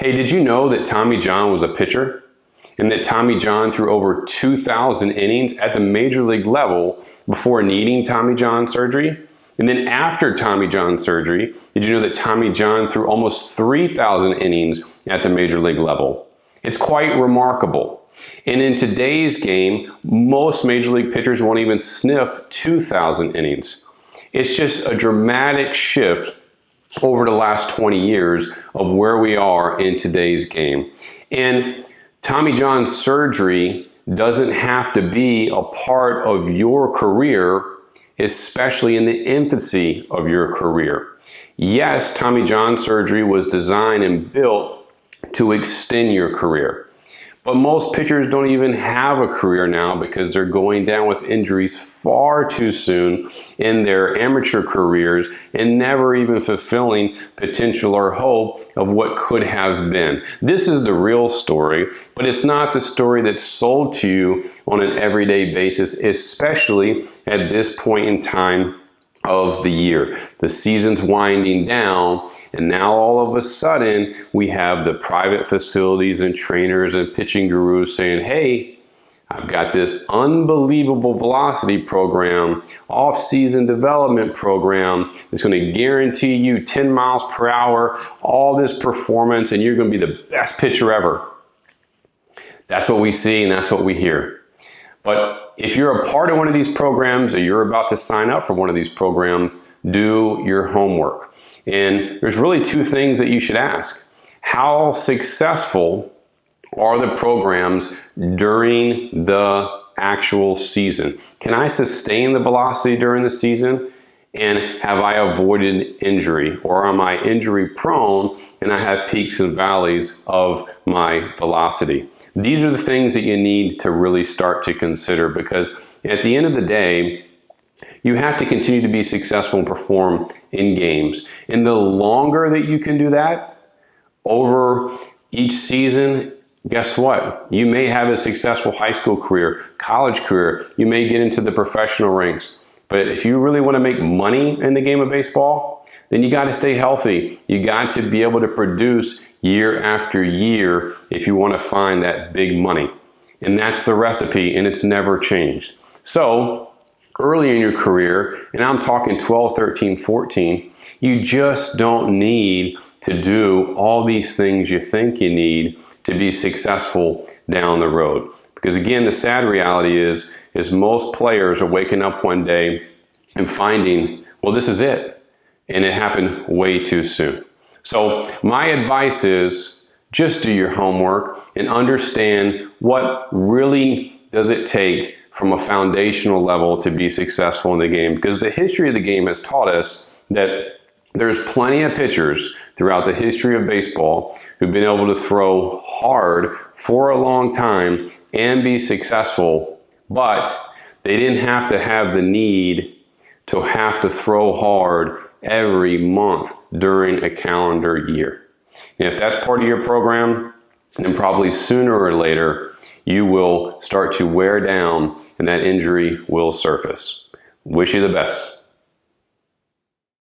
Hey, did you know that Tommy John was a pitcher? And that Tommy John threw over 2,000 innings at the major league level before needing Tommy John surgery? And then after Tommy John surgery, did you know that Tommy John threw almost 3,000 innings at the major league level? It's quite remarkable. And in today's game, most major league pitchers won't even sniff 2,000 innings. It's just a dramatic shift over the last 20 years of where we are in today's game. And Tommy John surgery doesn't have to be a part of your career, especially in the infancy of your career. Yes, Tommy John surgery was designed and built to extend your career. But most pitchers don't even have a career now because they're going down with injuries far too soon in their amateur careers and never even fulfilling potential or hope of what could have been. This is the real story, but it's not the story that's sold to you on an everyday basis, especially at this point in time of the year. The season's winding down, and now all of a sudden we have the private facilities and trainers and pitching gurus saying, hey, I've got this unbelievable velocity program, off-season development program that's going to guarantee you 10 miles per hour, all this performance, and you're going to be the best pitcher ever. That's what we see and that's what we hear. But if you're a part of one of these programs or you're about to sign up for one of these programs, do your homework. And there's really two things that you should ask. How successful are the programs during the actual season? Can I sustain the velocity during the season? And have I avoided injury? Or am I injury prone and I have peaks and valleys of my velocity? These are the things that you need to really start to consider, because at the end of the day, you have to continue to be successful and perform in games. And the longer that you can do that over each season, guess what? You may have a successful high school career, college career. You may get into the professional ranks. But if you really want to make money in the game of baseball, then you got to stay healthy. You got to be able to produce year after year if you want to find that big money. And that's the recipe, and it's never changed. So early in your career, and I'm talking 12, 13, 14, you just don't need to do all these things you think you need to be successful down the road. Because again, the sad reality is most players are waking up one day and finding, well, this is it. And it happened way too soon. So my advice is just do your homework and understand what really does it take from a foundational level to be successful in the game. Because the history of the game has taught us that there's plenty of pitchers throughout the history of baseball who've been able to throw hard for a long time and be successful, but they didn't have to have the need to have to throw hard every month during a calendar year. And if that's part of your program, then probably sooner or later you will start to wear down and that injury will surface. Wish you the best.